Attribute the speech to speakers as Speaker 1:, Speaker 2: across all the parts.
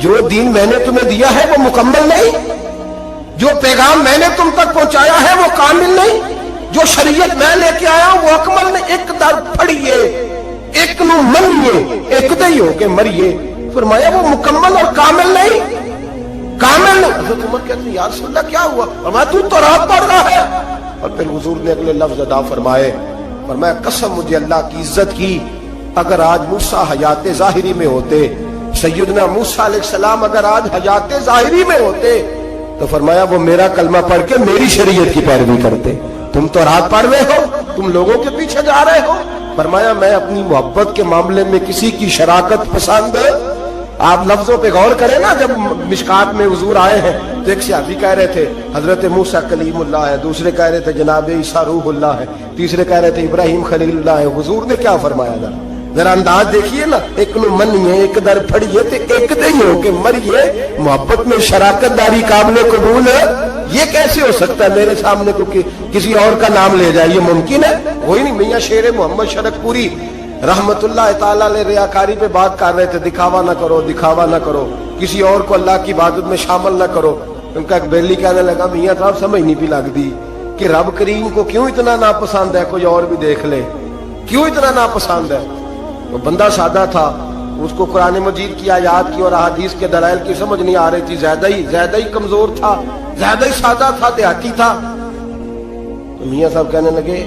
Speaker 1: جو دین میں نے تمہیں دیا ہے وہ مکمل نہیں, جو پیغام میں نے تم تک پہنچایا ہے وہ کامل نہیں, جو شریعت میں لے کے آیا وہ اکمل نہیں. ایک در پھڑیے ایک نو منیے ایک دئی ہو کے مریے. فرمایا وہ مکمل اور کامل نہیں, کامل نہیں. حضرت عمر کہتے ہیں یا رسول اللہ کیا ہوا؟ فرمایا تو تورات پڑھ رہا ہے. اور پھر حضور نے اگلے لفظ ادا فرمائے, فرمایا قسم مجھے اللہ کی عزت کی, اگر آج موسیٰ حیات ظاہری میں ہوتے, سیدنا موسیٰ علیہ السلام اگر آج حیات ظاہری میں ہوتے تو فرمایا وہ میرا کلمہ پڑھ کے میری شریعت کی پیروی کرتے. تم تو رات پڑھ رہے ہو, تم لوگوں کے پیچھے جا رہے ہو. فرمایا میں اپنی محبت کے معاملے میں کسی کی شراکت پسند. آپ لفظوں پہ غور کریں نا, جب مشکات میں حضور آئے ہیں تو ایک صحابی کہہ رہے تھے حضرت موسیٰ کلیم اللہ ہے, دوسرے کہہ رہے تھے جناب عیسیٰ روح اللہ ہے, تیسرے کہہ رہے تھے ابراہیم خلیل اللہ ہے. حضور نے کیا فرمایا ذرا انداز دیکھیے نا, ایک نو منیے ایک در پھڑیے تے ایک دئی ہو کے مریے. محبت میں شراکت داری قابل قبول ہے, یہ کیسے ہو سکتا ہے میرے سامنے کو کسی اور کا نام لے جائے؟ یہ ممکن ہے؟ وہی نہیں. میاں شیر محمد شرک پوری رحمت اللہ تعالیٰ علیہ ریاکاری پہ بات کر رہے تھے, دکھاوا نہ کرو, دکھاوا نہ کرو, کسی اور کو اللہ کی عبادت میں شامل نہ کرو. ان کا ایک بیلی کہنے لگا میاں صاحب سمجھ نہیں بھی لگتی کہ رب کریم کو کیوں اتنا ناپسند ہے کوئی اور بھی دیکھ لے, کیوں اتنا ناپسند ہے؟ وہ بندہ سادہ تھا, اس کو قرآن مجید کی آیات کی اور احادیث کے دلائل کی سمجھ نہیں آ رہی تھی, زیادہ ہی کمزور تھا, زیادہ ہی سادہ تھا, دیہاتی تھا. تو میاں صاحب کہنے لگے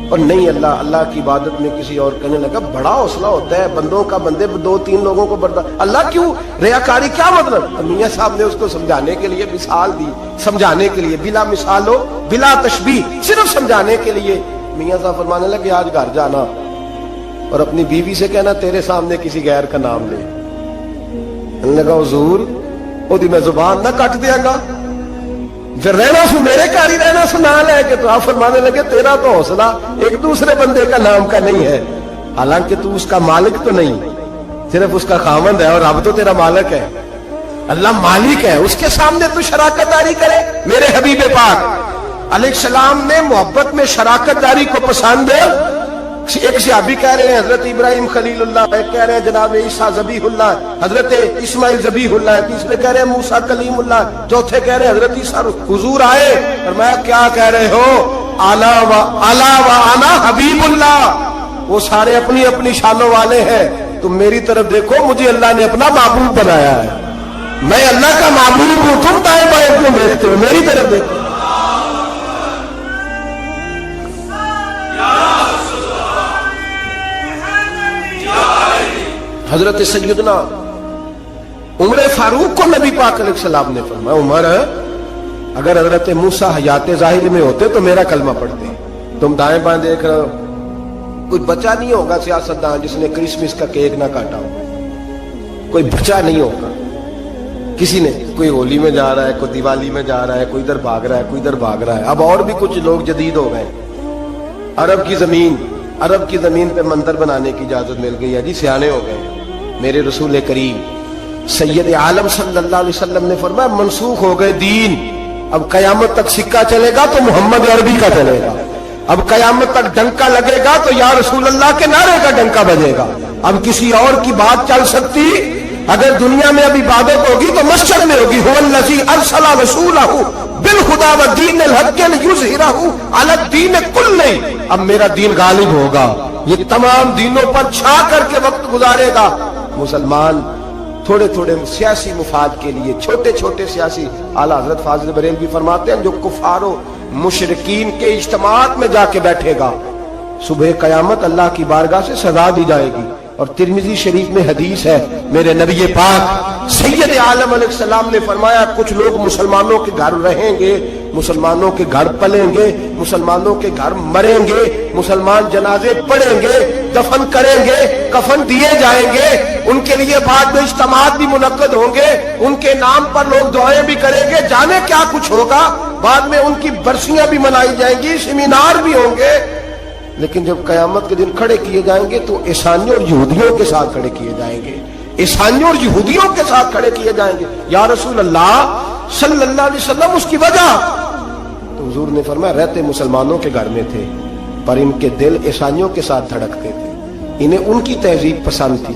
Speaker 1: اور نہیں اللہ کی عبادت میں کسی اور. کہنے لگا بڑا حوصلہ ہوتا ہے بندوں کا, بندے دو تین لوگوں کو برداشت, اللہ کیوں ریاکاری کیا مطلب؟ میاں صاحب نے اس کو سمجھانے کے لیے مثال دی, سمجھانے کے لیے, بلا مثال ہو بلا تشبیہ, صرف سمجھانے کے لیے. میاں صاحب فرمانے لگے آج گھر جانا اور اپنی بیوی سے کہنا تیرے سامنے کسی غیر کا نام لے. کہنے لگا حضور وہ میں زبان نہ کٹ دیا گا, پھر رہنا سو میرے گھر ہی رہنا سو نہ لے کے. تو آپ فرمانے لگے تیرا تو حوصلہ ایک دوسرے بندے کا نام کا نہیں ہے, حالانکہ تو اس کا مالک تو نہیں, صرف اس کا خاوند ہے, اور اب تو تیرا مالک ہے, اللہ مالک ہے. اس کے سامنے تو شراکت داری کرے. میرے حبیب پاک علیہ السلام نے محبت میں شراکت داری کو پسند. ایک صحابی کہہ رہے ہیں حضرت ابراہیم خلیل اللہ, ایک کہہ رہے ہیں جناب عیسیٰ ذبیح اللہ, حضرت اسماعیل ذبیح اللہ, تیسرے کہہ رہے ہیں موسیٰ کلیم اللہ, چوتھے کہہ رہے ہیں حضرت عیسیٰ. حضور آئے اور میں کیا کہہ رہے ہو, الا و انا حبیب اللہ. وہ سارے اپنی اپنی شانوں والے ہیں, تم میری طرف دیکھو, مجھے اللہ نے اپنا معبود بنایا ہے, میں اللہ کا معبود ہوں. تم دائیں بائیں کیوں دیکھتے ہو, میری طرف دیکھو. حضرت سیدنا عمر فاروق کو نبی پاک علیہ السلام نے فرمایا عمر اگر حضرت موسیٰ حیات ظاہر میں ہوتے تو میرا کلمہ پڑھتے. تم دائیں بائیں دیکھ رہے ہو, کوئی بچہ نہیں ہوگا سیاستدان جس نے کرسمس کا کیک نہ کاٹا ہو, کوئی بچہ نہیں ہوگا. کسی نے, کوئی ہولی میں جا رہا ہے, کوئی دیوالی میں جا رہا ہے, کوئی ادھر بھاگ رہا ہے, کوئی ادھر بھاگ رہا ہے. اب اور بھی کچھ لوگ جدید ہو گئے. عرب کی زمین پہ مندر بنانے کی اجازت مل گئی ہے جی, سیانے ہو گئے. میرے رسول کریم سید عالم صلی اللہ علیہ وسلم نے فرمایا منسوخ ہو گئے دین, اب قیامت تک سکہ چلے گا تو محمد عربی کا چلے گا, اب قیامت تک ڈنکا لگے گا تو یا رسول اللہ کے نعرے کا ڈنکا بجے گا. اب کسی اور کی بات چل سکتی؟ اگر دنیا میں اب عبادت ہوگی تو مسجد میں ہوگی. هو الذی ارسل رسولہ بالہدی ودین الحق لیظہرہ علی الدین کلہ. اب میرا دین غالب ہوگا, یہ تمام دینوں پر چھا کر کے وقت گزارے گا. مسلمان تھوڑے تھوڑے سیاسی مفاد کے لیے, چھوٹے چھوٹے سیاسی, اعلیٰ حضرت فاضل بریلوی فرماتے ہیں جو کفار و مشرکین کے اجتماعات میں جا کے بیٹھے گا صبح قیامت اللہ کی بارگاہ سے سزا دی جائے گی. اور ترمذی شریف میں حدیث ہے, میرے نبی پاک سید عالم علیہ السلام نے فرمایا کچھ لوگ مسلمانوں کے گھر رہیں گے, مسلمانوں کے گھر پلیں گے, مسلمانوں کے گھر مریں گے, مسلمان جنازے پڑھیں گے, دفن کریں گے, کفن دیے جائیں گے, ان کے لیے بعد میں اجتماعات بھی منعقد ہوں گے, ان کے نام پر لوگ دعائیں بھی کریں گے, جانے کیا کچھ ہوگا, بعد میں ان کی برسیاں بھی منائی جائیں گی, سیمینار بھی ہوں گے. لیکن جب قیامت کے دن کھڑے کیے جائیں گے تو عیسائیوں اور یہودیوں کے ساتھ کھڑے کیے جائیں گے, عیسائیوں اور یہودیوں کے ساتھ کھڑے کیے جائیں گے. یا رسول اللہ صلی اللہ علیہ وسلم اس کی وجہ؟ تو حضور نے فرمایا رہتے مسلمانوں کے گھر میں تھے پر ان کے دل عیسائیوں کے ساتھ دھڑکتے تھے, انہیں ان کی تہذیب پسند تھی,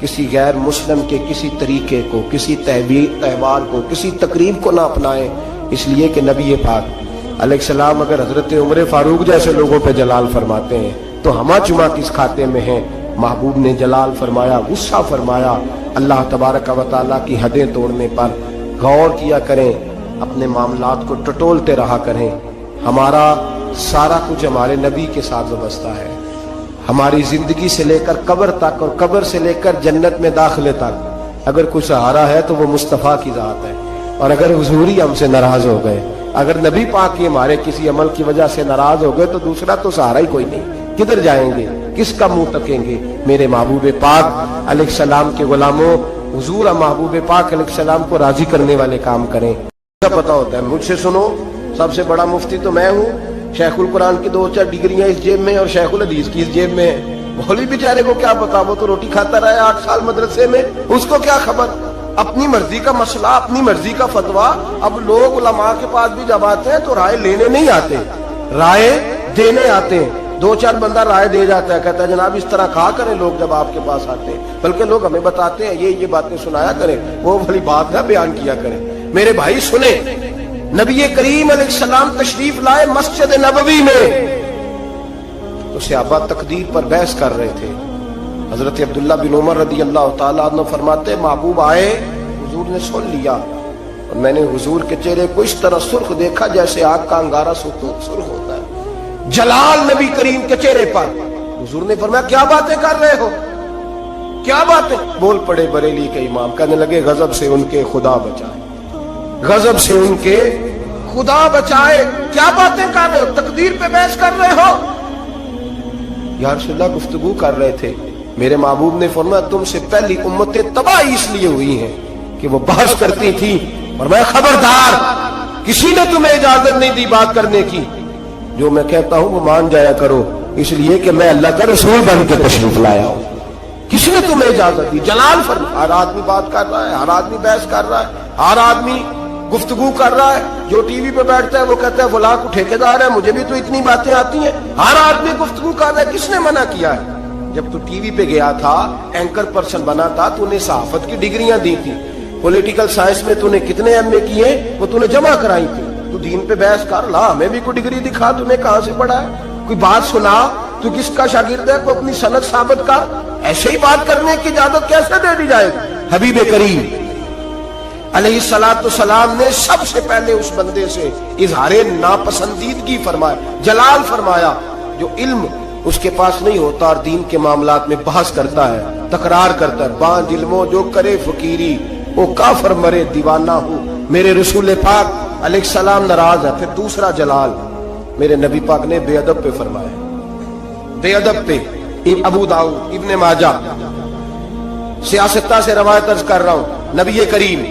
Speaker 1: کسی غیر مسلم کے کسی طریقے کو، کسی تہوار کو، کسی تقریب کو نہ اپنائیں، اس لیے کہ نبی پاک علیہ السلام اگر حضرت عمر فاروق جیسے لوگوں پہ جلال فرماتے ہیں تو ہما چما کس کھاتے میں ہیں؟ محبوب نے جلال فرمایا، غصہ فرمایا۔ اللہ تبارک و تعالیٰ کی حدیں توڑنے پر غور کیا کریں، اپنے معاملات کو ٹٹولتے رہا کریں۔ ہمارا سارا کچھ ہمارے نبی کے ساتھ وابستہ ہے، ہماری زندگی سے لے کر قبر تک اور قبر سے لے کر جنت میں داخلے تک اگر کچھ سہارا ہے تو وہ مصطفیٰ کی ذات ہے۔ اور اگر حضور ہی ہم سے ناراض ہو گئے، اگر نبی پاک ہی ہمارے کسی عمل کی وجہ سے ناراض ہو گئے تو دوسرا تو سہارا ہی کوئی نہیں۔ کدھر جائیں گے؟ کس کا منہ تکیں گے؟ میرے محبوب پاک علیہ السلام کے غلاموں، حضور محبوب پاک علیہ السلام کو راضی کرنے والے کام کریں۔ پتا ہوتا ہے، مجھ سے سنو، سب سے بڑا مفتی تو میں ہوں، شیخ القرآن کی 2-4 ڈگریاں اس جیب میں اور شیخ الحدیث کی اس جیب میں ہے۔ مولوی بیچارے کو کیا پتا، وہ تو روٹی کھاتا رہا ہے 8 سال مدرسے میں، اس کو کیا خبر؟ اپنی مرضی کا مسئلہ، اپنی مرضی کا فتویٰ۔ اب لوگ علماء کے پاس بھی جب آتے ہیں تو رائے لینے نہیں آتے، رائے دینے آتے ہیں۔ 2-4 بندہ رائے دے جاتا ہے، کہتا ہے جناب اس طرح کہا کریں لوگ جب آپ کے پاس آتے ہیں، بلکہ لوگ ہمیں بتاتے ہیں یہ باتیں سنایا کریں، وہ والی بات نہ بیان کیا کریں۔ میرے بھائی سنیں، نبی کریم علیہ السلام تشریف لائے مسجد نبوی میں تو صحابہ تقدیر پر بحث کر رہے تھے۔ حضرت عبداللہ بن عمر رضی اللہ تعالیٰ عنہ فرماتے ہیں محبوب آئے، حضور نے سن لیا اور میں نے حضور کے چہرے کو اس طرح سرخ دیکھا جیسے آگ کا انگارہ سرخ ہوتا ہے، جلال نبی کریم کے چہرے پر۔ حضور نے فرمایا کیا باتیں کر رہے ہو، کیا باتیں؟ بول پڑے بریلی کے امام، کہنے لگے غضب سے ان کے خدا بچائے، غضب سے ان کے خدا بچائے۔ کیا باتیں کر رہے ہو؟ تقدیر پہ بحث کر رہے ہو؟ یا رسول اللہ گفتگو کر رہے تھے۔ میرے محبوب نے فرمایا تم سے پہلی امتیں تباہی اس لیے ہوئی ہیں کہ وہ بحث کرتی تھی، اور میں خبردار، کسی نے تمہیں اجازت نہیں دی بات کرنے کی، جو میں کہتا ہوں وہ مان جایا کرو، اس لیے کہ میں اللہ کا رسول بن کے تشریف لایا ہوں۔ کسی نے تمہیں اجازت دی؟ جلال فرما، ہر آدمی بات کر رہا ہے، ہر آدمی بحث کر رہا ہے، ہر آدمی گفتگو کر رہا ہے۔ جو ٹی وی پہ بیٹھتا ہے وہ کہتا ہے فلاں کو ٹھیکیدار ہے، مجھے بھی تو اتنی باتیں آتی ہیں۔ ہر آدمی گفتگو کر رہا ہے، کس نے منع کیا ہے؟ جب تو ٹی وی پہ گیا تھا، اینکر پرسن بنا تھا، تو نے صحافت کی ڈگریاں دی تھی، پولیٹیکل سائنس میں تو نے کتنے ایم اے کیے وہ تو نے جمع کرائی تھی۔ تو دین پہ بحث کر لا، ہمیں بھی کوئی ڈگری دکھا، تو نے کہاں سے پڑھا ہے؟ کوئی بات سنا، تو کس کا شاگرد ہے، کو اپنی سند ثابت کر۔ ایسے ہی بات کرنے کی اجازت کیسے دے دی جائے؟ حبیب کریم علیہ السلام نے سب سے پہلے اس بندے سے اظہار ناپسندیدگی فرمایا، جلال فرمایا، جو علم اس کے پاس نہیں ہوتا اور دین کے معاملات میں بحث کرتا ہے، تکرار کرتا ہے، بانج علموں جو کرے فقیری وہ کافر مرے دیوانہ ہو۔ میرے رسول پاک علیہ السلام ناراض ہے۔ پھر دوسرا جلال میرے نبی پاک نے بے ادب پہ فرمایا، بے ادب پہ۔ ابو داؤد، ابن ماجہ، سیاستہ سے روایت عرض کر رہا ہوں، نبی کریم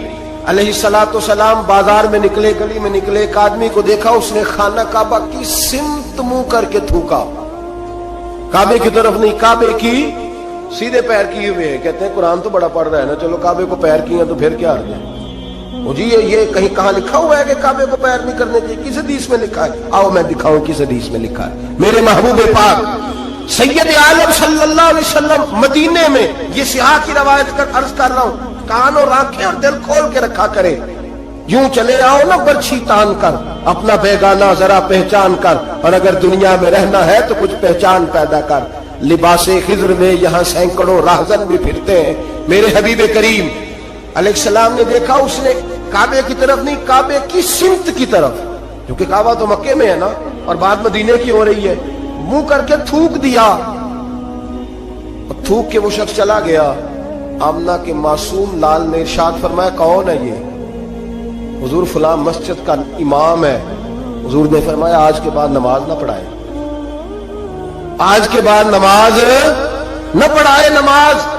Speaker 1: علیہ السلام بازار میں نکلے، گلی میں نکلے، ایک آدمی کو دیکھا، اس نے خانہ کعبہ کی سمت منہ کر کے تھوکا، کعبے کی طرف نہیں، کعبے کی سیدھے پیر کیے ہوئے ہیں۔ کہتے ہیں قرآن تو بڑا پڑھ رہا ہے نا، چلو کعبے کو پیر کیے ہیں تو پھر کیا حرج ہے؟ جی یہ کہیں کہاں لکھا ہوا ہے کہ کعبے کو پیر نہیں کرنے چاہیے؟ کس حدیث میں لکھا ہے؟ آؤ میں دکھاؤں کس حدیث میں لکھا ہے۔ میرے محبوب پاک سید عالم صلی اللہ علیہ وسلم مدینے میں، یہ سیاح کی روایت کر عرض کر رہا ہوں، کان اور آنکھیں اور دل کھول کے رکھا کرے۔ یوں چلے آؤ نا برچھی تان کر، اپنا بیگانہ ذرا پہچان کر، اور اگر دنیا میں رہنا ہے تو کچھ پہچان پیدا کر۔ لباس خضر میں یہاں سینکڑوں راہزن بھی پھرتے ہیں۔ میرے حبیب کریم علیہ السلام نے دیکھا، اس نے کعبے کی طرف نہیں، کعبے کی سمت کی طرف، کیونکہ کعبہ تو مکے میں ہے نا اور بات مدینے کی ہو رہی ہے، منہ کر کے تھوک دیا، اور تھوک کے وہ شخص چلا گیا۔ آمنہ کے معصوم لال نے ارشاد فرمایا کون ہے یہ؟ حضور فلاں مسجد کا امام ہے۔ حضور نے فرمایا آج کے بعد نماز نہ پڑھائے، آج کے بعد نماز نہ پڑھائے۔ نماز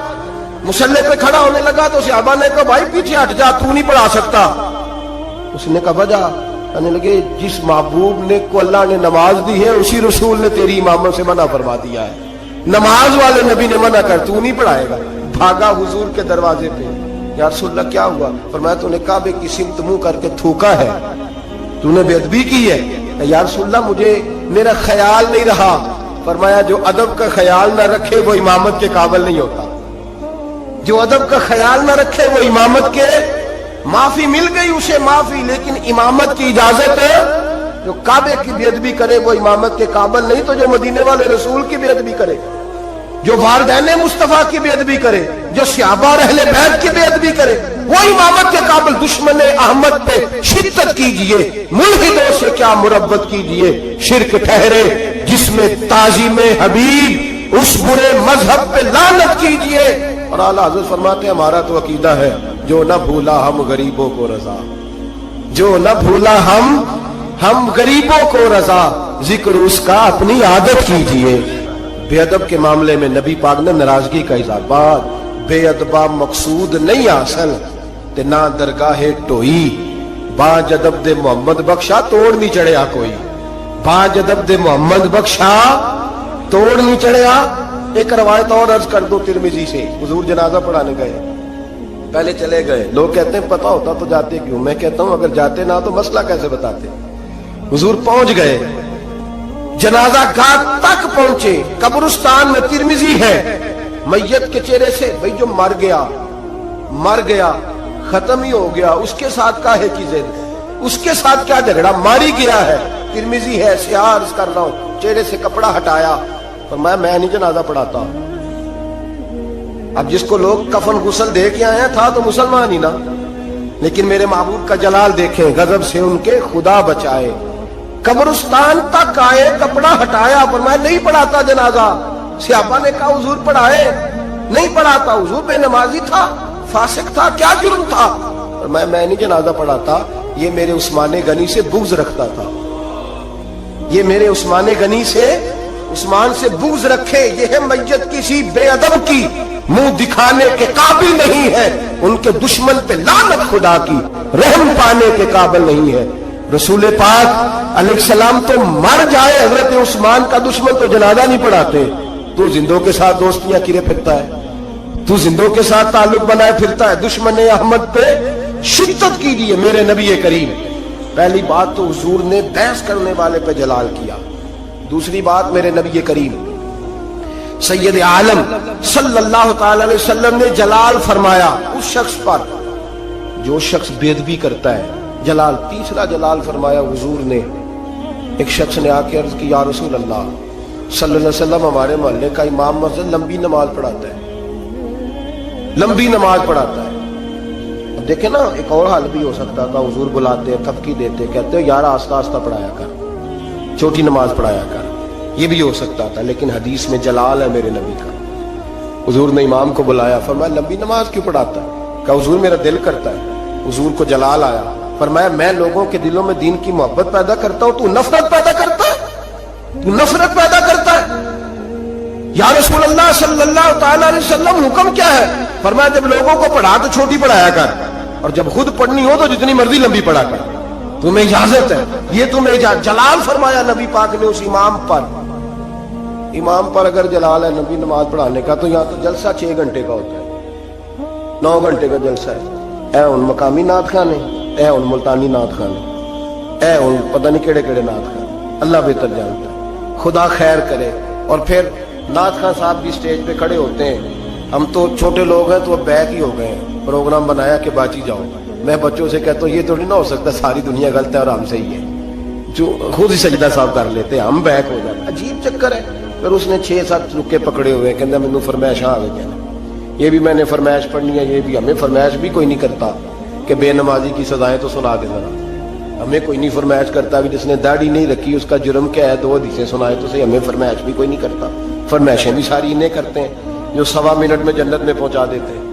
Speaker 1: مصلی پہ کھڑا ہونے لگا تو صحابہ نے کہا بھائی پیچھے ہٹ جا، تو نہیں پڑھا سکتا۔ اس نے کہا وجہ؟ کہنے لگے جس محبوب نے کو اللہ نے نماز دی ہے اسی رسول نے تیری امامت سے منع فرما دیا ہے، نماز والے نبی نے منع کر، تو نہیں پڑھائے گا۔ بھاگا حضور کے دروازے پہ، یا رسول اللہ کیا ہوا؟ فرمایا تو نے کعبے کی سمت منہ کر کے تھوکا ہے، تو نے بے ادبی کی ہے۔ یا رسول اللہ مجھے میرا خیال نہیں رہا۔ فرمایا جو ادب کا خیال نہ رکھے وہ امامت کے قابل نہیں ہوتا۔ جو ادب کا خیال نہ رکھے وہ امامت کے معافی مل گئی اسے معافی، لیکن امامت کی اجازت ہے۔ جو کعبے کی بے ادبی کرے وہ امامت کے قابل نہیں، تو جو مدینے والے رسول کی بے ادبی کرے، جو والدین مصطفیٰ کی بے ادبی کرے، جو صحابہ اور اہل بیت کی بے ادبی کرے وہ امامت کے قابل۔ دشمن احمد پہ شدت کیجئے، ملحدوں سے کیا مربت کیجئے، شرک ٹھہرے جس میں تعظیم حبیب، اس برے مذہب پہ لعنت کیجئے۔ اور اعلیٰ حضرت فرماتے ہیں ہمارا تو عقیدہ ہے جو نہ بھولا ہم غریبوں کو رضا، جو نہ بھولا ہم غریبوں کو رضا، ذکر اس کا اپنی عادت کیجئے۔ بے ادب کے معاملے میں نبی پاک نے ناراضگی کا اظہار، بات بے ادبا مقصود نہیں حاصل تے نہ درگاہ ٹوئی، باج ادب دے محمد بخشا توڑ نہیں چڑھیا کوئی، باج ادب دے محمد بخشا توڑ نہیں چڑھیا۔ ایک روایت اور عرض کر دو ترمذی سے، حضور جنازہ پڑھانے گئے، پہلے چلے گئے، لوگ کہتے ہیں پتہ ہوتا تو جاتے کیوں، میں کہتا ہوں اگر جاتے نہ تو مسئلہ کیسے بتاتے۔ حضور پہنچ گئے، جنازہ گاہ تک پہنچے، قبرستان میں ترمذی ہے، میت کے چہرے سے بھئی جو مر گیا ختم ہی ہو گیا، اس کے ساتھ کاہے کی زد، اس کے ساتھ کیا جھگڑا، ماری گیا ہے، ترمذی ہے، سیاہ عرض کر رہا ہوں، چہرے سے کپڑا ہٹایا، فرمایا میں نہیں جنازہ پڑھاتا۔ اب جس کو لوگ کفن غسل دے کے آئے ہیں تھا تو مسلمان ہی نا، لیکن میرے محبوب کا جلال دیکھیں، غضب سے ان کے خدا بچائے، قبرستان تک آئے، کپڑا ہٹایا، فرمایا نہیں پڑھاتا جنازہ۔ صحابہ نے کہا حضور پڑھائے، نہیں پڑھاتا، حضور بے نمازی تھا، فاسق تھا، کیا جرم تھا؟ فرمایا میں نہیں جنازہ پڑھاتا، یہ میرے عثمان غنی سے بغض رکھتا تھا، یہ میرے عثمان غنی سے، عثمان سے بغض رکھے، یہ ہے میت کسی بے ادب کی منہ دکھانے کے قابل نہیں ہے، ان کے دشمن پہ لعنت خدا کی، رحم پانے کے قابل نہیں ہے۔ رسول پاک علیہ السلام تو مر جائے، حضرت عثمان کا دشمن تو جنازہ نہیں پڑھاتے۔ تو زندوں کے ساتھ دوستیاں کرے پھرتا ہے، تو زندوں کے ساتھ تعلق بنائے پھرتا ہے، دشمن احمد پہ شدت کیجیے میرے نبی کریم۔ پہلی بات تو حضور نے بحث کرنے والے پہ جلال کیا، دوسری بات میرے نبی کریم سید عالم صلی اللہ تعالی علیہ وسلم نے جلال فرمایا اس شخص پر جو شخص بے ادبی کرتا ہے، جلال۔ تیسرا جلال فرمایا حضور نے، ایک شخص نے آ کے عرض کی یا رسول اللہ صلی اللہ علیہ وسلم ہمارے محلے کا امام مسجد لمبی نماز پڑھاتا ہے، لمبی نماز پڑھاتا ہے۔ اب دیکھیں نا ایک اور حال بھی ہو سکتا تھا، حضور بلاتے ہیں، تھپکی دیتے، کہتے ہیں یار آہستہ آہستہ پڑھایا کر، چھوٹی نماز پڑھایا کر، یہ بھی ہو سکتا تھا، لیکن حدیث میں جلال ہے میرے نبی کا۔ حضور نے امام کو بلایا، فرمایا لمبی نماز کیوں پڑھاتا ہے؟ کہا حضور میرا دل کرتا ہے۔ حضور کو جلال آیا، فرمایا میں لوگوں کے دلوں میں دین کی محبت پیدا کرتا ہوں، تو نفرت پیدا کرتا ہے، تو نفرت پیدا کرتا ہے۔ یا رسول اللہ صلی اللہ تعالی علیہ وسلم حکم کیا ہے؟ فرمایا جب لوگوں کو پڑھا تو چھوٹی پڑھایا کر، اور جب خود پڑھنی ہو تو جتنی مرضی لمبی پڑھا کر، تمہیں اجازت ہے، یہ تمہیں اجازت۔ جلال فرمایا نبی پاک نے اس امام پر۔ امام پر اگر جلال ہے نبی نماز پڑھانے کا، تو یہاں تو جلسہ 6 گھنٹے کا ہوتا ہے، 9 گھنٹے کا جلسہ ہے۔ اے ان مقامی نعت خانے، اے ان ملتانی نعت خانے، اے ان پتہ نہیں کیڑے کیڑے نعت خانے، اللہ بہتر جانتا ہے، خدا خیر کرے۔ اور پھر نعت خان صاحب بھی سٹیج پہ کھڑے ہوتے ہیں، ہم تو چھوٹے لوگ ہیں تو اب بیک ہی ہو گئے ہیں، پروگرام بنایا کہ باچی جاؤ۔ میں بچوں سے کہتا ہوں یہ تو نہیں نہ ہو سکتا ساری دنیا غلط ہے اور ہم صحیح ہے، جو خود ہی سجدہ صاحب کر لیتے ہیں، ہم بیک ہو جاتے ہیں، عجیب چکر ہے۔ پھر اس نے 6-7 رکے پکڑے ہوئے، کہنا مینوں فرمائش آ گئی، یہ بھی میں نے فرمائش پڑھنی ہے، یہ بھی ہمیں فرمائش بھی کوئی نہیں کرتا کہ بے نمازی کی سزائیں تو سنا دے ذرا، ہمیں کوئی نہیں فرمائش کرتا کہ جس نے داڑھی نہیں رکھی اس کا جرم کیا ہے، 2 حدیثیں سنائے تو صحیح، ہمیں فرمائش بھی کوئی نہیں کرتا۔ فرمائشیں بھی ساری انہیں کرتے ہیں جو 1.25 منٹ میں جنت میں پہنچا دیتے ہیں،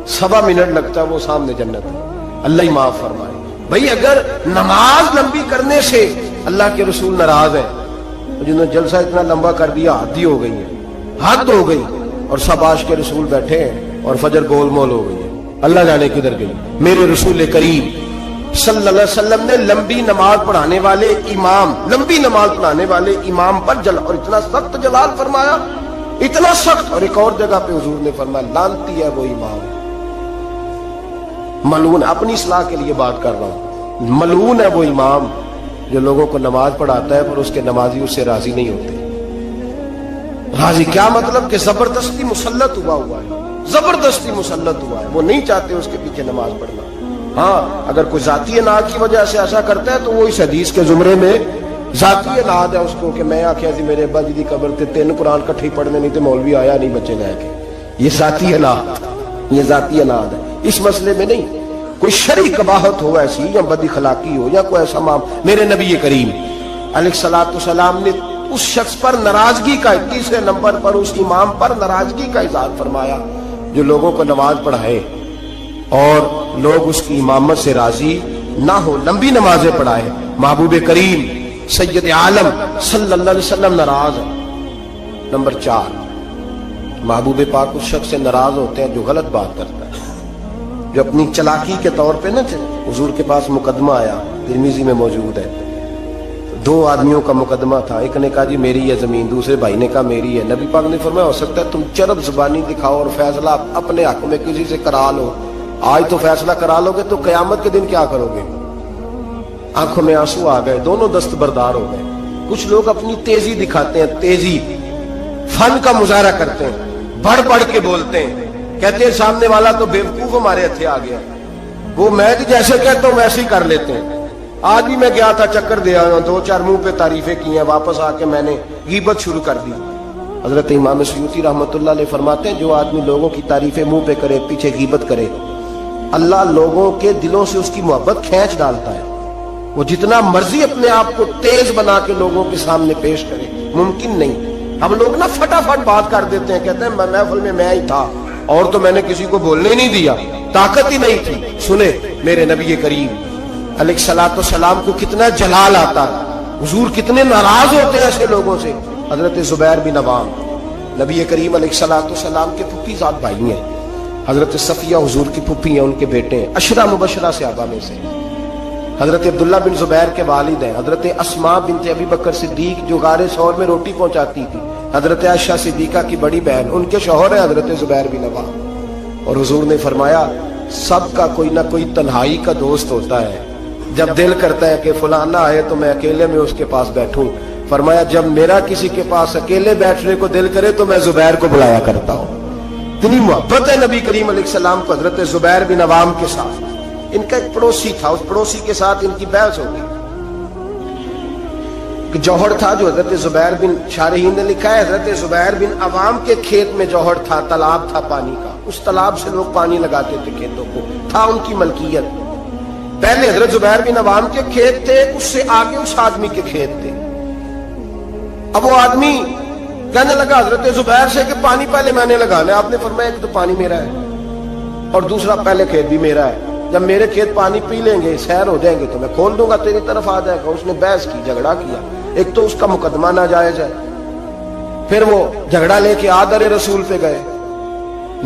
Speaker 1: 1.25 منٹ لگتا ہے وہ سامنے جنت ہے، اللہ ہی معاف فرمائے۔ بھئی اگر نماز لمبی کرنے سے اللہ کے رسول ناراض ہیں، جنہوں نے جلسہ اتنا لمبا کر دیا حد ہی ہو گئی ہے، حد ہو گئی، اور سب عاشق کے رسول بیٹھے ہیں اور فجر گول مول ہو گئی ہے، اللہ جانے کدھر گئی۔ میرے رسول کریم صلی اللہ علیہ وسلم نے لمبی نماز پڑھانے والے امام، لمبی نماز پڑھانے والے امام پر اور اتنا سخت جلال فرمایا، اتنا سخت۔ اور ایک اور جگہ پہ حضور نے فرمایا لعنتی ہے وہ امام، ملعون، اپنی اصلاح کے لیے بات کر رہا ہوں، ملعون ہے وہ امام جو لوگوں کو نماز پڑھاتا ہے پر اس کے نمازی اس سے راضی نہیں ہوتے۔ راضی کیا مطلب کہ زبردستی مسلط ہوا ہے، زبردستی مسلط ہوا ہے، وہ نہیں چاہتے اس کے پیچھے نماز پڑھنا۔ ہاں اگر کوئی ذاتی اناد کی وجہ سے ایسا کرتا ہے تو وہ اس حدیث کے زمرے میں ذاتی اناد ہے اس کو، کہ میں آخیا سی میرے ابا جی دی قبر تے 3 قرآن کٹھے پڑھنے نہیں تے مولوی آیا نہیں بچے لے کے، یہ ذاتی اناد، یہ ذاتی اناد ہے۔ اس مسئلے میں نہیں، کوئی شرعی قباحت ہو ایسی یا بد اخلاقی ہو یا کوئی ایسا میرے نبی کریم علیہ الصلوۃ والسلام نے اس شخص پر ناراضگی کا، تیسرے نمبر پر اس امام پر ناراضگی کا اظہار فرمایا جو لوگوں کو نماز پڑھائے اور لوگ اس کی امامت سے راضی نہ ہو، لمبی نمازیں پڑھائے۔ محبوب کریم سید عالم صلی اللہ علیہ وسلم ناراض ہے۔ نمبر 4، محبوب پاک اس شخص سے ناراض ہوتے ہیں جو غلط بات کرتا ہے، جو اپنی چلاکی کے طور پہ نہ چلے۔ حضور کے پاس مقدمہ آیا، ترمذی میں موجود ہے، 2 آدمیوں کا مقدمہ تھا، ایک نے کہا جی میری ہے زمین، دوسرے بھائی نے کہا میری ہے۔ نبی پاک نے فرمایا ہو سکتا ہے تم چرب زبانی دکھاؤ اور فیصلہ اپنے حق میں کسی سے کرا لو، آج تو فیصلہ کرا لو گے تو قیامت کے دن کیا کرو گے؟ آنکھوں میں آنسو آ گئے، دونوں دستبردار ہو گئے۔ کچھ لوگ اپنی تیزی دکھاتے ہیں، تیزی فن کا مظاہرہ کرتے ہیں، بڑھ بڑھ کے بولتے ہیں، کہتے ہیں سامنے والا تو بیوقوف ہمارے ہتھے آ گیا، وہ میں جیسے کہتا ہوں ویسے ہی کر لیتے ہیں۔ آج بھی میں گیا تھا، چکر دے آیا ہوں، 2-4 منہ پہ تعریفیں کی ہیں، واپس آ کے میں نے غیبت شروع کر دی۔ حضرت امام سیوطی رحمۃ اللہ علیہ فرماتے ہیں جو آدمی لوگوں کی تعریفیں منہ پہ کرے، پیچھے غیبت کرے، اللہ لوگوں کے دلوں سے اس کی محبت کھینچ ڈالتا ہے۔ وہ جتنا مرضی اپنے آپ کو تیز بنا کے لوگوں کے سامنے پیش کرے، ممکن نہیں۔ ہم لوگ نا فٹافٹ بات کر دیتے ہیں، کہتے ہیں محفل میں ہی تھا اور تو میں نے کسی کو بولنے ہی نہیں دیا، طاقت ہی نہیں تھی۔ سنے میرے نبی کریم علیہ الصلوۃ والسلام کو کتنا جلال آتا ہے، حضور کتنے ناراض ہوتے ہیں ایسے لوگوں سے۔ حضرت زبیر بن عوام نبی کریم علیہ الصلوۃ والسلام کے پھوپھی زاد بھائی ہیں، حضرت صفیہ حضور کی پھوپھی ہیں، ان کے بیٹے ہیں، 10 مبشرہ صحابہ میں سے۔ حضرت عبداللہ بن زبیر کے والد ہیں، حضرت اسماء بنت ابی بکر صدیق جو غار ثور میں روٹی پہنچاتی تھی، حضرت عائشہ صدیقہ کی بڑی بہن، ان کے شوہر ہیں حضرت زبیر بن عوام۔ اور حضور نے فرمایا سب کا کوئی نہ کوئی تنہائی کا دوست ہوتا ہے، جب دل کرتا ہے کہ فلاں نہ آئے تو میں اکیلے میں اس کے پاس بیٹھوں، فرمایا جب میرا کسی کے پاس اکیلے بیٹھنے کو دل کرے تو میں زبیر کو بلایا کرتا ہوں۔ اتنی محبت ہے نبی کریم علیہ السلام کو حضرت زبیر بن عوام کے ساتھ۔ ان کا ایک پڑوسی تھا، اس پڑوسی کے ساتھ ان کی بحث ہو گئی۔ جوہر تھا جو حضرت زبیر بن، شارحین نے لکھا ہے حضرت زبیر بن عوام کے کھیت میں جوہر تھا، تالاب تھا پانی کا، اس تالاب سے لوگ پانی لگاتے تھے کھیتوں کو، تھا ان کی ملکیت۔ پہلے حضرت زبیر بن عوام کے کھیت تھے، اس سے آگے اس آدمی کے کھیت تھے۔ اب وہ آدمی کہنے لگا حضرت زبیر سے کہ پانی پہلے میں نے لگانا ہے۔ آپ نے فرمایا کہ تو پانی میرا ہے اور دوسرا پہلے کھیت بھی میرا ہے، جب میرے کھیت پانی پی لیں گے، سیر ہو جائیں گے تو میں کھول دوں گا، تیری طرف آ جائے گا۔ اس نے بحث کی، جھگڑا کیا، ایک تو اس کا مقدمہ ناجائز ہے، پھر وہ جھگڑا لے کے آدر رسول پہ گئے۔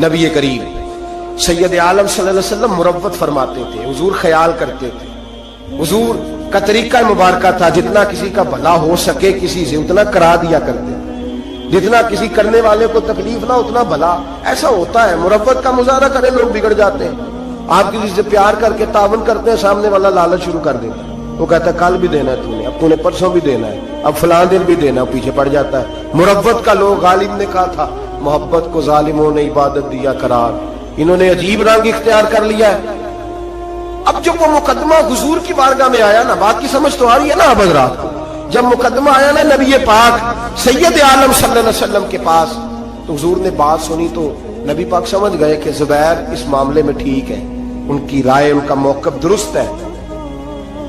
Speaker 1: نبی کریم سید عالم صلی اللہ علیہ وسلم مروت فرماتے تھے، حضور خیال کرتے تھے، حضور کا طریقہ مبارکہ تھا جتنا کسی کا بھلا ہو سکے کسی سے اتنا کرا دیا کرتے، جتنا کسی کرنے والے کو تکلیف نہ اتنا بھلا۔ ایسا ہوتا ہے، مروت کا مظاہرہ کرے لوگ بگڑ جاتے ہیں۔ آپ کسی سے پیار کر کے تعاون کرتے ہیں، سامنے والا لالچ شروع کر دیتا ہے، وہ کہتا ہے کل بھی دینا ہے تو نے، اب تو نے پرسوں بھی دینا ہے، اب فلاں دن بھی دینا، پیچھے پڑ جاتا ہے۔ مروت کا لوگ، غالب نے کہا تھا محبت کو ظالموں نے عبادت دیا قرار، انہوں نے عجیب رنگ اختیار کر لیا ہے۔ اب جب وہ مقدمہ حضور کی بارگاہ میں آیا نا، بات کی سمجھ تو آ رہی ہے نا اب حضرات کو، جب مقدمہ آیا نا نبی پاک سید عالم صلی اللہ علیہ وسلم کے پاس، تو حضور نے بات سنی تو نبی پاک سمجھ گئے کہ زبیر اس معاملے میں ٹھیک ہے، ان کی رائے، ان کا موقف درست ہے۔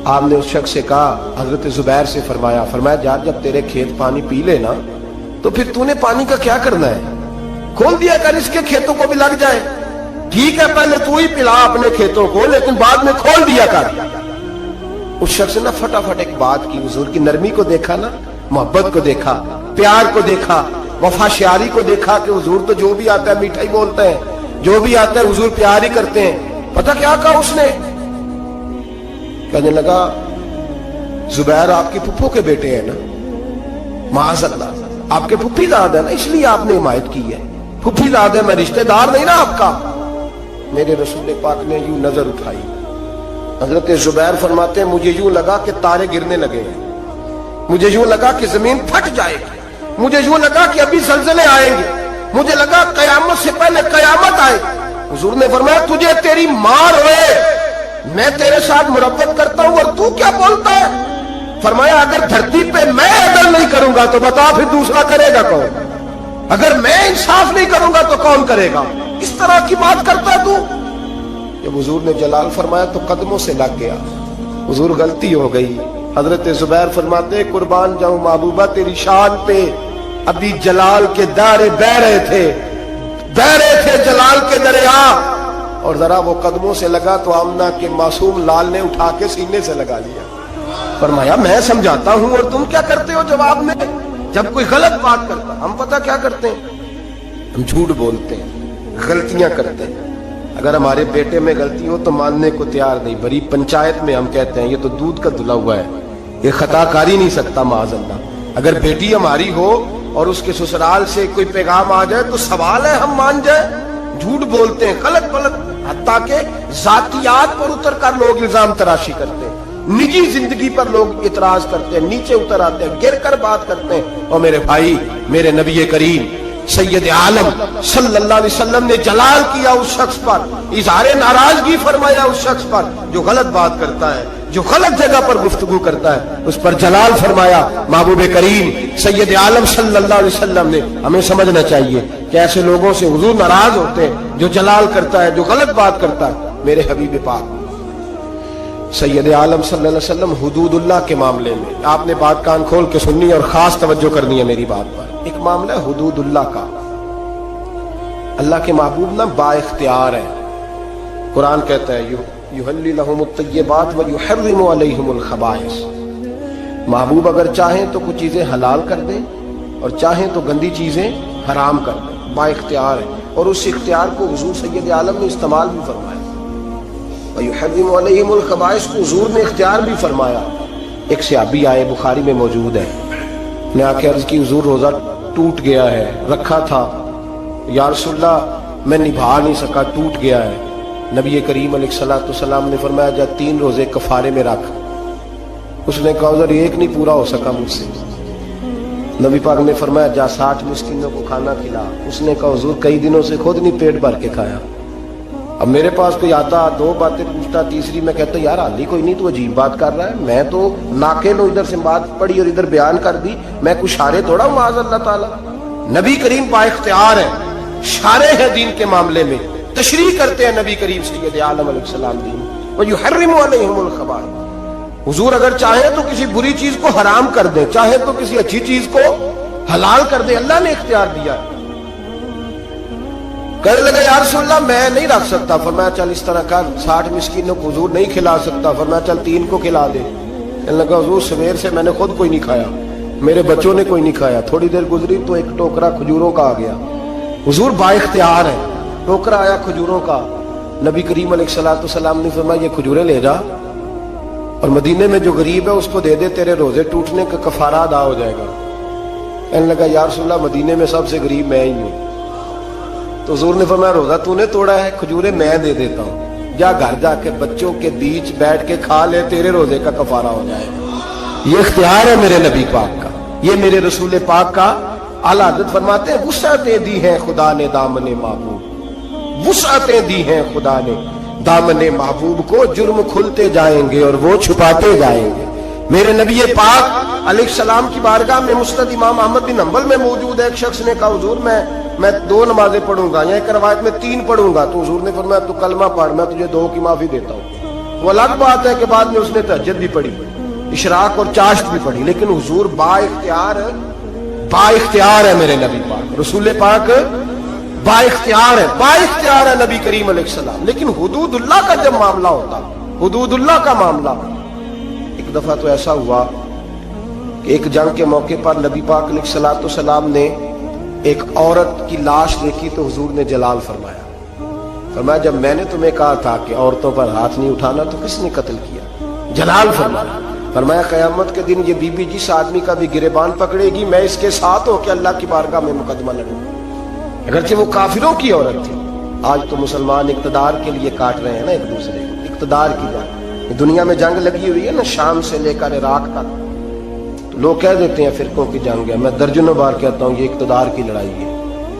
Speaker 1: آپ نے اس شخص سے کہا، حضرت زبیر سے فرمایا جا جب تیرے کھیت پانی پی لے نا تو پھر تو نے پانی کا کیا کرنا ہے، کھول دیا کر، اس کے کھیتوں کو بھی لگ جائے، ٹھیک ہے پہلے تو ہی پلا اپنے کھیتوں کو، لیکن بعد میں کھول دیا کر۔ اس شخص نے فٹافٹ ایک بات کی، حضور کی نرمی کو دیکھا نا، محبت کو دیکھا، پیار کو دیکھا، وفا شیاری کو دیکھا کہ حضور تو جو بھی آتا ہے میٹھا ہی بولتے ہیں، جو بھی آتا ہے حضور پیار ہی کرتے ہیں۔ پتہ کیا کہا اس نے؟ کہنے لگا زبیر آپ کی پھپھو کے بیٹے ہیں نا، معاذ اللہ آپ کے پھپھی داد ہے نا، اس لیے آپ نے حمایت کی ہے، پھپھی داد ہے، میں رشتہ دار نہیں نا آپ کا۔ میرے رسول پاک نے یوں نظر اٹھائی، حضرت زبیر فرماتے ہیں مجھے یوں لگا کہ تارے گرنے لگے ہیں، مجھے یوں لگا کہ زمین پھٹ جائے گی، مجھے یوں لگا کہ ابھی زلزلے آئیں گے، مجھے لگا قیامت سے پہلے قیامت آئے. حضور نے فرمایا تجھے تیری ماں روئے میں تیرے ساتھ مربت کرتا ہوں اور تو کیا بولتا ہے؟ فرمایا اگر دھرتی پہ میں عدل نہیں کروں گا تو بتا پھر دوسرا کرے گا کون؟ اگر میں انصاف نہیں کروں گا تو کون کرے گا؟ اس طرح کی بات کرتا ہے تو. جب حضور نے جلال فرمایا تو قدموں سے لگ گیا. حضور غلطی ہو گئی. حضرت زبیر فرماتے قربان جاؤں محبوبہ تیری شان پہ ابھی جلال کے دارے بہ رہے تھے جلال کے دریا، اور ذرا وہ قدموں سے لگا تو آمنہ کے معصوم لال نے اٹھا کے سینے سے لگا لیا. فرمایا میں سمجھاتا ہوں اور تم کیا کرتے ہو جواب میں؟ جب کوئی غلط بات کرتا ہم پتہ کیا کرتے ہیں؟ ہم جھوٹ بولتے ہیں، غلطیاں کرتے ہیں. اگر ہمارے بیٹے میں غلطی ہو تو ماننے کو تیار نہیں. بڑی پنچایت میں ہم کہتے ہیں یہ تو دودھ کا دھلا ہوا ہے، یہ خطا کر ہی نہیں سکتا معاذ اللہ. اگر بیٹی ہماری ہو اور اس کے سسرال سے کوئی پیغام آ جائے تو سوال ہے ہم مان جائیں. جھوٹ بولتے ہیں، غلط حتیٰ کہ ذاتیات پر اتر کر لوگ الزام تراشی کرتے ہیں، نجی زندگی پر لوگ اعتراض کرتے ہیں، نیچے اتر آتے ہیں، گر کر بات کرتے ہیں. اور میرے بھائی، میرے نبی کریم سید عالم صلی اللہ علیہ وسلم نے جلال کیا اس شخص پر، اظہار ناراضگی فرمایا اس شخص پر جو غلط بات کرتا ہے، جو غلط جگہ پر گفتگو کرتا ہے، اس پر جلال فرمایا. محبوب کریم سید عالم صلی اللہ علیہ وسلم نے ہمیں سمجھنا چاہیے کہ ایسے لوگوں سے حضور ناراض ہوتے ہیں جو جلال کرتا ہے، جو غلط بات کرتا ہے. میرے حبیب پاک سید عالم صلی اللہ علیہ وسلم حدود اللہ کے معاملے میں آپ نے بات کان کھول کے سننی اور خاص توجہ کرنی ہے میری بات پر. ایک معاملہ ہے حدود اللہ کا. اللہ کے محبوب نا با اختیار ہے. قرآن کہتا ہے یحلی لہم الطیبات ویحرم علیہم الخبائث. محبوب اگر چاہیں تو کچھ چیزیں حلال کر دیں اور چاہیں تو گندی چیزیں حرام کر دیں. با اختیار ہے، اور اس اختیار کو حضور سید عالم نے استعمال بھی فرمایا. وَيُحَرِّمُ عَلَيْهِمُ الْخَبَائِثَ کو حضور نے اختیار بھی فرمایا. ایک صحابی آئے، بخاری میں موجود ہے، نے آ کے عرض کی حضور روزہ ٹوٹ گیا ہے، رکھا تھا، یا رسول اللہ میں نبھا نہیں سکا، ٹوٹ گیا ہے. نبی کریم علیہ الصلوۃ والسلام نے فرمایا جا 3 روزے کفارے میں رکھ. اس نے کہا حضور ایک نہیں پورا ہو سکا مجھ سے. نبی پاک نے فرمایا جا 60 مسکینوں کو کھانا کھلا. اس نے کہا حضور کئی دنوں سے خود نہیں پیٹ بھر کے کھایا. اب میرے پاس کوئی آتا 2 باتیں پوچھتا، تیسری میں کہتا یار حالی کوئی نہیں، تو عجیب بات کر رہا ہے، میں تو ناقل ہوں، ادھر سے بات پڑھی اور ادھر بیان کر دی، میں کوئی شارع تھوڑا ہوں معاذ اللہ تعالیٰ. نبی کریم با اختیار ہے، شارع ہے دین کے معاملے میں، تشریح کرتے ہیں نبی کریم سید عالم علیہ السلام دین. وَيُحَرِّمُ عَلَيْهِمُ الْخَبَائِثَ. حضور اگر چاہیں تو کسی بری چیز کو حرام کر دیں، چاہیں تو کسی اچھی چیز کو حلال کر دیں. اللہ نے اختیار دیا. کہنے لگا یا رسول اللہ میں نہیں رکھ سکتا. فرمایا چل اس طرح کر، 60 مسکینوں کو حضور نہیں کھلا سکتا. فرمایا چل 3 کو کھلا دے. کہنے لگا حضور سویر سے میں نے خود کوئی نہیں کھایا، میرے بچوں نے کوئی نہیں کھایا. تھوڑی دیر گزری تو ایک ٹوکرا کھجوروں کا آ گیا. حضور با اختیار ہے، ٹوکرا آیا کھجوروں کا. نبی کریم علیہ الصلوۃ والسلام نے فرمایا یہ کھجوریں لے جا اور مدینے میں جو غریب ہے اس کو دے دے، تیرے روزے ٹوٹنے کا کفارہ ادا ہو جائے گا. کہنے لگا یا رسول اللہ مدینے میں سب سے غریب میں ہی ہوں. تو حضور نے فرمایا روزہ تو نے توڑا ہے، کھجوریں میں دے دیتا ہوں، جا گھر جا کے بچوں کے بیچ بیٹھ کے کھا لے، تیرے روزے کا کفارہ ہو جائے گا. یہ اختیار ہے میرے نبی پاک کا، یہ میرے رسول پاک کا. اعلیٰ حضرت فرماتے ہیں وسعتیں دی ہیں خدا نے دامن محبوب، وسعتیں دی ہیں خدا نے دامن محبوب کو، جرم کھلتے جائیں گے اور وہ چھپاتے جائیں گے. میرے نبی پاک علیہ السلام کی بارگاہ میں مسند امام احمد بن حنبل میں موجود ہے. ایک شخص نے کہا حضور میں 2 نمازیں پڑھوں گا، یا ایک روایت میں 3 پڑھوں گا. تو حضور نے فرمایا تو کلمہ پڑھ، میں تجھے 2 کی معافی دیتا ہوں. وہ الگ بات ہے کہ بعد میں اس نے تہجد بھی پڑھی، اشراق اور چاشت بھی پڑھی، لیکن حضور با اختیار ہے میرے نبی پاک. رسول پاک با اختیار ہے نبی کریم علیہ السلام. لیکن حدود اللہ کا جب معاملہ ہوتا، حدود اللہ کا معاملہ، ایک دفعہ تو ایسا ہوا کہ ایک جنگ کے موقع پر نبی پاک علیہ الصلوۃ والسلام نے ایک عورت کی لاش دیکھی تو حضور نے جلال فرمایا جب میں نے تمہیں کہا تھا کہ عورتوں پر ہاتھ نہیں اٹھانا تو کس نے قتل کیا؟ جلال فرمایا قیامت کے دن یہ بی بی جس آدمی کا بھی گریبان پکڑے گی میں اس کے ساتھ ہو کے اللہ کی بارگاہ میں مقدمہ لڑوں. اگرچہ وہ کافروں کی عورت تھی. آج تو مسلمان اقتدار کے لیے کاٹ رہے ہیں نا ایک دوسرے کو، اقتدار کی جنگ. دنیا میں جنگ لگی ہوئی ہے نا، شام سے لے کر عراق تک. لوگ کہہ دیتے ہیں فرقوں کی جنگ ہے، میں درجنوں بار کہتا ہوں یہ اقتدار کی لڑائی ہے.